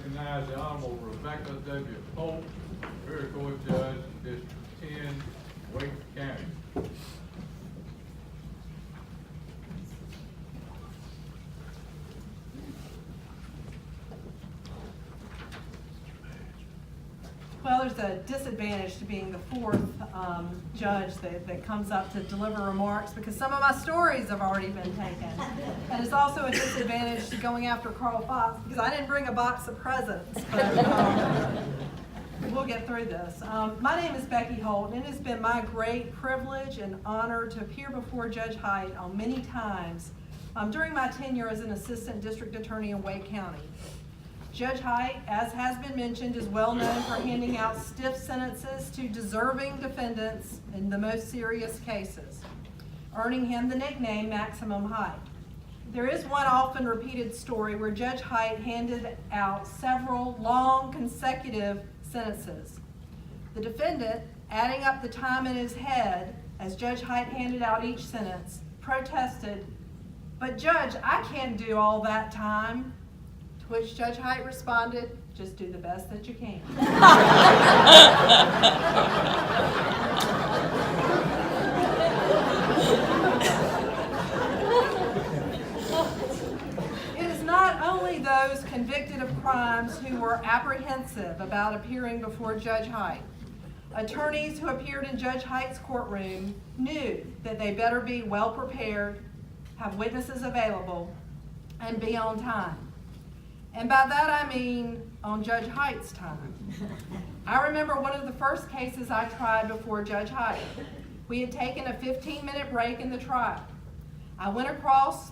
recognize the Honorable Rebecca W. Holt, Superior Court Judge, District 10, Wake County. Well, there's a disadvantage to being the fourth judge that comes up to deliver remarks because some of my stories have already been taken. And it's also a disadvantage to going after Carl Fox because I didn't bring a box of presents, but we'll get through this. My name is Becky Holt, and it has been my great privilege and honor to appear before Judge Hight on many times during my tenure as an assistant district attorney in Wake County. Judge Hight, as has been mentioned, is well known for handing out stiff sentences to deserving defendants in the most serious cases, earning him the nickname Maximum Hight. There is one often repeated story where Judge Hight handed out several long consecutive sentences. The defendant, adding up the time in his head as Judge Hight handed out each sentence, protested, "But Judge, I can't do all that time." To which Judge Hight responded, "Just do the best that you can." It is not only those convicted of crimes who were apprehensive about appearing before Judge Hight. Attorneys who appeared in Judge Hight's courtroom knew that they better be well prepared, have witnesses available, and be on time. And by that I mean on Judge Hight's time. I remember one of the first cases I tried before Judge Hight. We had taken a 15-minute break in the trial. I went across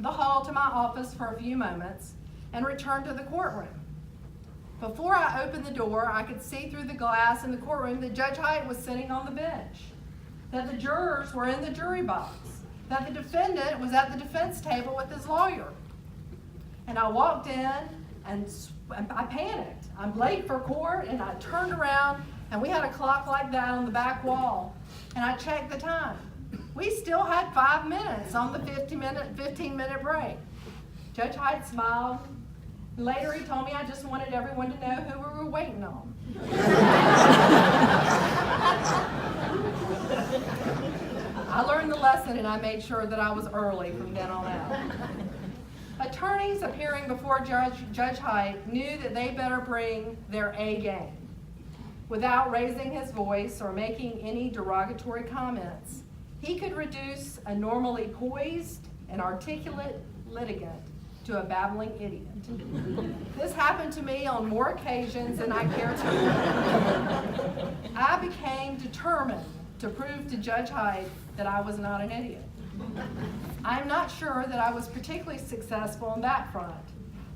the hall to my office for a few moments and returned to the courtroom. Before I opened the door, I could see through the glass in the courtroom that Judge Hight was sitting on the bench, that the jurors were in the jury box, that the defendant was at the defense table with his lawyer. And I walked in and I panicked. I'm late for court, and I turned around and we had a clock like that on the back wall, and I checked the time. We still had 5 minutes on the 15-minute break. Judge Hight smiled. Later he told me I just wanted everyone to know who we were waiting on. I learned the lesson, and I made sure that I was early from then on out. Attorneys appearing before Judge Hight knew that they better bring their A game. Without raising his voice or making any derogatory comments, he could reduce a normally poised and articulate litigant to a babbling idiot. This happened to me on more occasions than I care to remember. I became determined to prove to Judge Hight that I was not an idiot. I'm not sure that I was particularly successful on that front,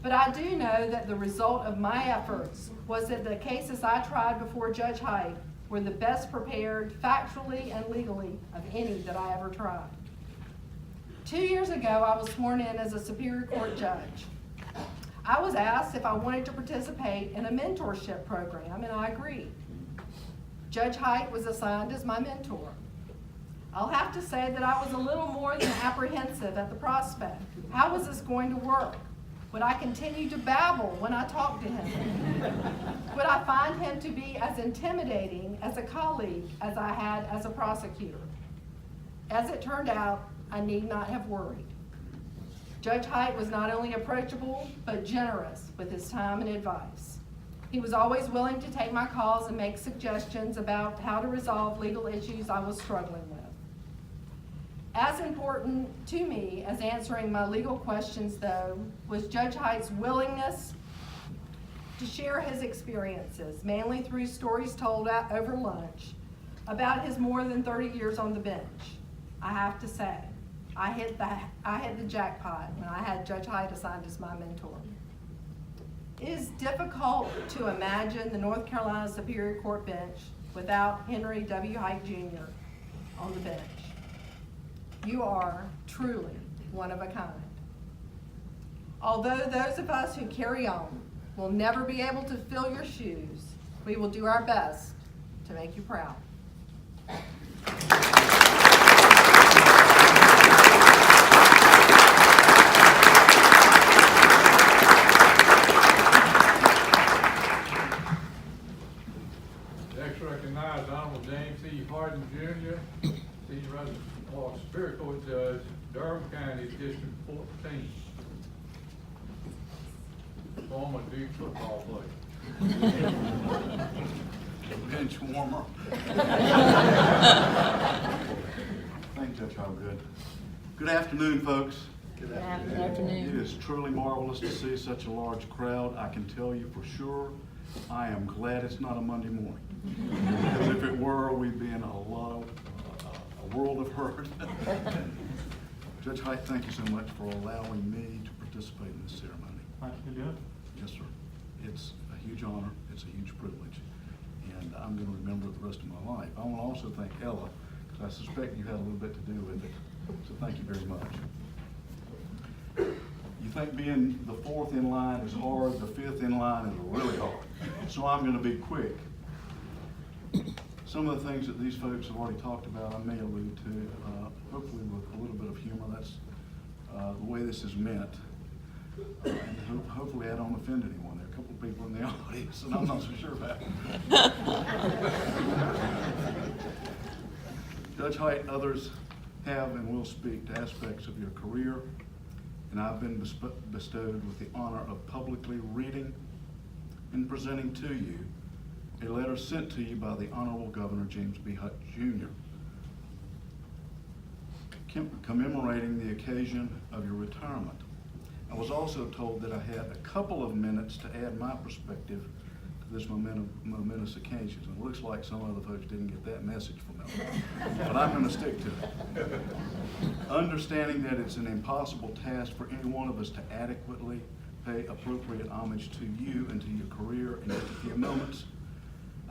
but I do know that the result of my efforts was that the cases I tried before Judge Hight were the best prepared factually and legally of any that I ever tried. 2 years ago, I was sworn in as a Superior Court judge. I was asked if I wanted to participate in a mentorship program, and I agreed. Judge Hight was assigned as my mentor. I'll have to say that I was a little more than apprehensive at the prospect. How was this going to work? Would I continue to babble when I talked to him? Would I find him to be as intimidating as a colleague as I had as a prosecutor? As it turned out, I need not have worried. Judge Hight was not only approachable, but generous with his time and advice. He was always willing to take my calls and make suggestions about how to resolve legal issues I was struggling with. As important to me as answering my legal questions, though, was Judge Hight's willingness to share his experiences, mainly through stories told over lunch, about his more than 30 years on the bench. I have to say, I hit the jackpot when I had Judge Hight assigned as my mentor. It is difficult to imagine the North Carolina Superior Court bench without Henry W. Hight Jr. on the bench. You are truly one of a kind. Although those of us who carry on will never be able to fill your shoes, we will do our best to make you proud. Martin Jr., Senior Resident Law Superior Court Judge, Durham County District 14. Former Duke football player. Bench warmer. Thank you, Judge Hobgood. Good afternoon, folks. Good afternoon. It is truly marvelous to see such a large crowd. I can tell you for sure, I am glad it's not a Monday morning. Because if it were, we'd be in a world of hurt. Judge Hight, thank you so much for allowing me to participate in this ceremony. Thank you, Judge. Yes, sir. It's a huge honor. It's a huge privilege. And I'm going to remember it the rest of my life. I want to also thank Ella, because I suspect you had a little bit to do with it. So thank you very much. You think being the fourth in line is hard, the fifth in line is really hard. So I'm going to be quick. Some of the things that these folks have already talked about, I may allude to, hopefully with a little bit of humor. That's the way this is meant. And hopefully I don't offend anyone. There are a couple of people in the audience, and I'm not so sure about it. Judge Hight, others have and will speak to aspects of your career, and I've been bestowed with the honor of publicly reading and presenting to you a letter sent to you by the Honorable Governor James B. Hight, Jr., commemorating the occasion of your retirement. I was also told that I had a couple of minutes to add my perspective to this momentous occasion. And it looks like some other folks didn't get that message from me, but I'm going to stick to it. Understanding that it's an impossible task for any one of us to adequately pay appropriate homage to you and to your career in just a few moments,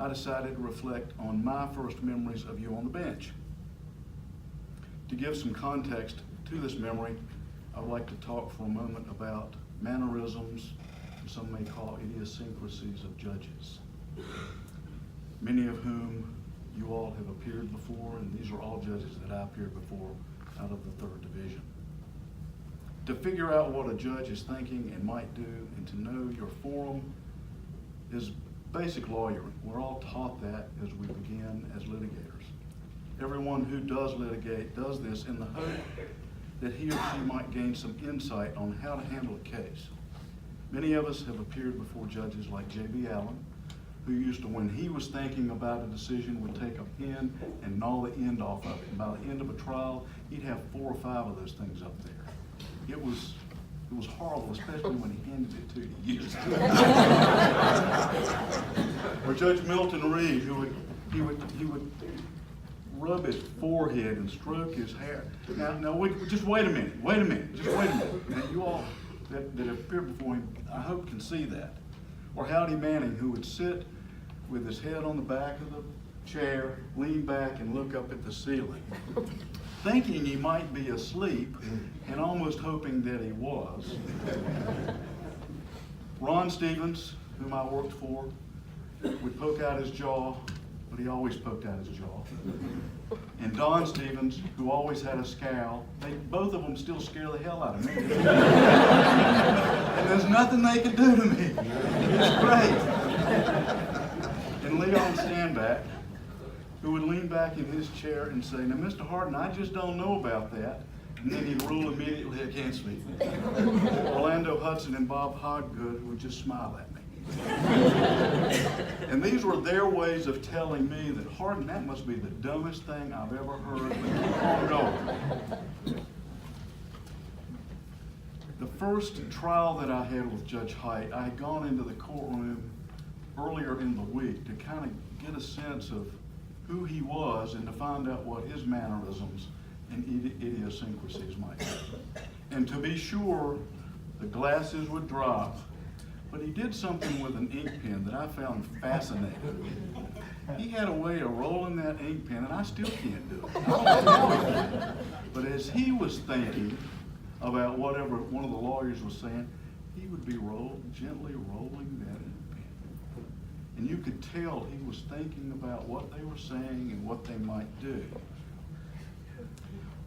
I decided to reflect on my first memories of you on the bench. To give some context to this memory, I'd like to talk for a moment about mannerisms, and some may call idiosyncrasies of judges, many of whom you all have appeared before, and these are all judges that I appeared before out of the 3rd Division. To figure out what a judge is thinking and might do, and to know your forum is basic lawyering. We're all taught that as we begin as litigators. Everyone who does litigate does this in the hope that he or she might gain some insight on how to handle a case. Many of us have appeared before judges like J.B. Allen, who used to, when he was thinking about a decision, would take a pen and gnaw the end off of it. And by the end of a trial, he'd have 4 or 5 of those things up there. It was horrible, especially when he handed it to you. Or Judge Milton Reed, he would rub his forehead and stroke his hair. Now, just wait a minute. Now, you all that have appeared before him, I hope can see that. Or Howdy Manning, who would sit with his head on the back of the chair, lean back and look up at the ceiling, thinking he might be asleep and almost hoping that he was. Ron Stevens, whom I worked for, would poke out his jaw, but he always poked out his jaw. And Don Stevens, who always had a scowl, both of them still scare the hell out of me. And there's nothing they can do to me. It's great. And Leon Standback, who would lean back in his chair and say, "Now, Mr. Hardin, I just don't know about that." And then he'd rule immediately against me. Orlando Hudson and Bob Hoggood would just smile at me. And these were their ways of telling me that, "Hardin, that must be the dumbest thing I've ever heard, but keep on going." The first trial that I had with Judge Hight, I had gone into the courtroom earlier in the week to kind of get a sense of who he was and to find out what his mannerisms and idiosyncrasies might be. And to be sure, the glasses would drop, but he did something with an ink pen that I found fascinating. He had a way of rolling that ink pen, and I still can't do it. I don't know how he did it. But as he was thinking about whatever one of the lawyers was saying, he would be gently rolling that ink pen. And you could tell he was thinking about what they were saying and what they might do.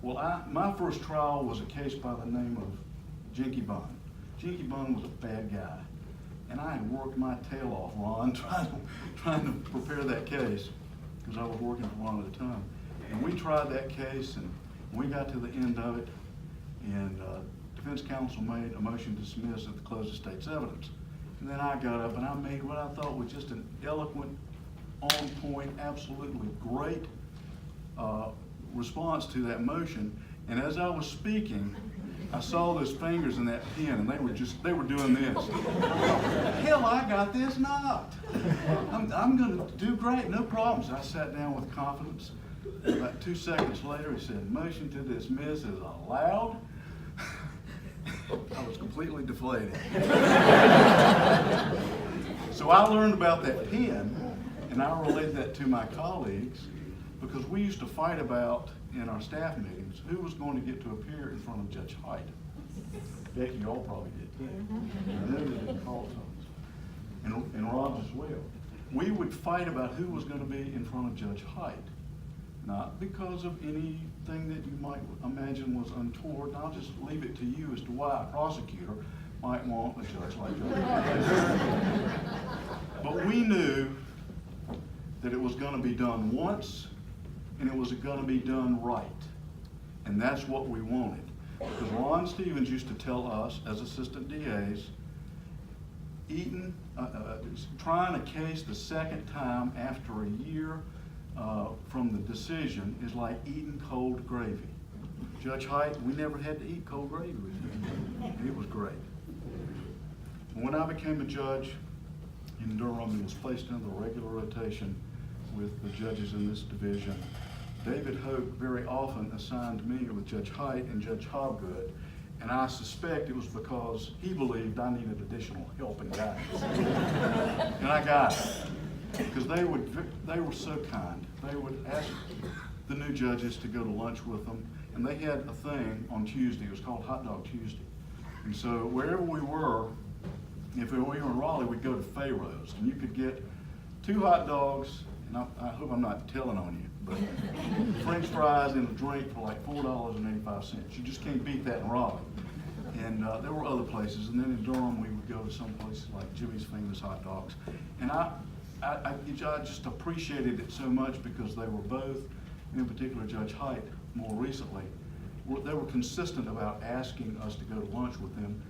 Well, my first trial was a case by the name of Jinky Bun. Jinky Bun was a bad guy. And I had worked my tail off, Ron, trying to prepare that case. because I was working for one at a time. And we tried that case, and we got to the end of it, and defense counsel made a motion to dismiss at the close of state's evidence. And then I got up and I made what I thought was just an eloquent, on point, absolutely great response to that motion. And as I was speaking, I saw those fingers in that pen, and they were doing this. Hell, I got this knocked. I'm gonna do great, no problems. I sat down with confidence. About 2 seconds later, he said, "Motion to dismiss is allowed." I was completely deflated. So I learned about that pen, and I relayed that to my colleagues, because we used to fight about, in our staff meetings, who was going to get to appear in front of Judge Hight. Becky, you all probably did too. I know that it called some. And Rob as well. We would fight about who was going to be in front of Judge Hight. Not because of anything that you might imagine was untoward, and I'll just leave it to you as to why a prosecutor might want a judge like Judge Hight. But we knew that it was going to be done once, and it was going to be done right. And that's what we wanted. Because Ron Stevens used to tell us, as assistant DAs, trying a case the second time after a year from the decision is like eating cold gravy. Judge Hight, we never had to eat cold gravy with him. It was great. When I became a judge in Durham and was placed into the regular rotation with the judges in this division, David Hope very often assigned me with Judge Hight and Judge Hobgood, and I suspect it was because he believed I needed additional help and guidance. And I got it, because they were so kind. They would ask the new judges to go to lunch with them, and they had a thing on Tuesday. It was called Hot Dog Tuesday. And so wherever we were, if we were in Raleigh, we'd go to Pharaoh's, and you could get 2 hot dogs, and I hope I'm not telling on you, but French fries and a drink for like $4.85. You just can't beat that in Raleigh. And there were other places, and then in Durham we would go to some places like Jimmy's Famous Hot Dogs. And I just appreciated it so much because they were both, in particular Judge Hight more recently, they were consistent about asking us to go to lunch with them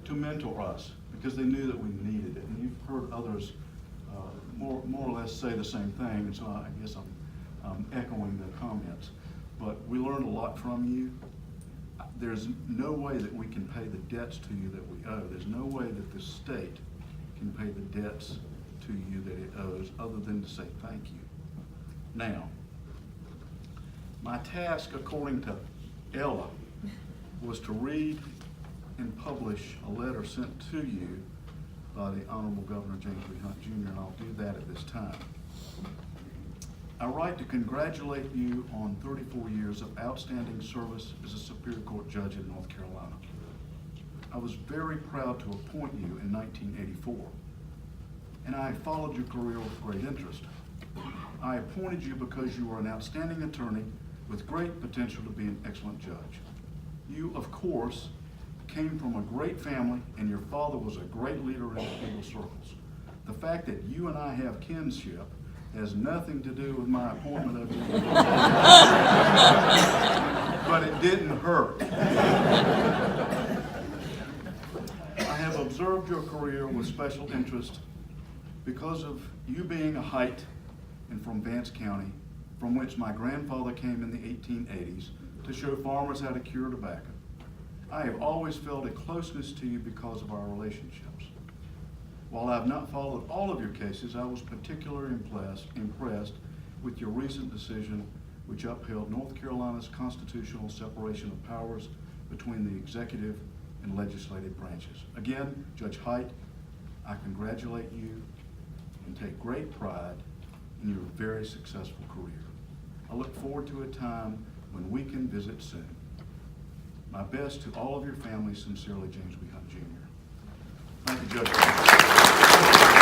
to mentor us, because they knew that we needed it. And you've heard others more or less say the same thing, and so I guess I'm echoing the comments. But we learned a lot from you. There's no way that we can pay the debts to you that we owe. There's no way that the state can pay the debts to you that it owes, other than to say thank you. Now, my task, according to Ella, was to read and publish a letter sent to you by the Honorable Governor James B. Hunt Jr., and I'll do that at this time. I write to congratulate you on 34 years of outstanding service as a Superior Court judge in North Carolina. I was very proud to appoint you in 1984, and I followed your career with great interest. I appointed you because you were an outstanding attorney with great potential to be an excellent judge. You, of course, came from a great family, and your father was a great leader in legal circles. The fact that you and I have kinship has nothing to do with my appointment of you. But it didn't hurt. I have observed your career with special interest because of you being a Hight and from Vance County, from which my grandfather came in the 1880s to show farmers how to cure tobacco. I have always felt a closeness to you because of our relationships. While I have not followed all of your cases, I was particularly impressed with your recent decision which upheld North Carolina's constitutional separation of powers between the executive and legislative branches. Again, Judge Hight, I congratulate you and take great pride in your very successful career. I look forward to a time when we can visit soon. My best to all of your family, sincerely, James B. Hunt Jr. Thank you, Judge.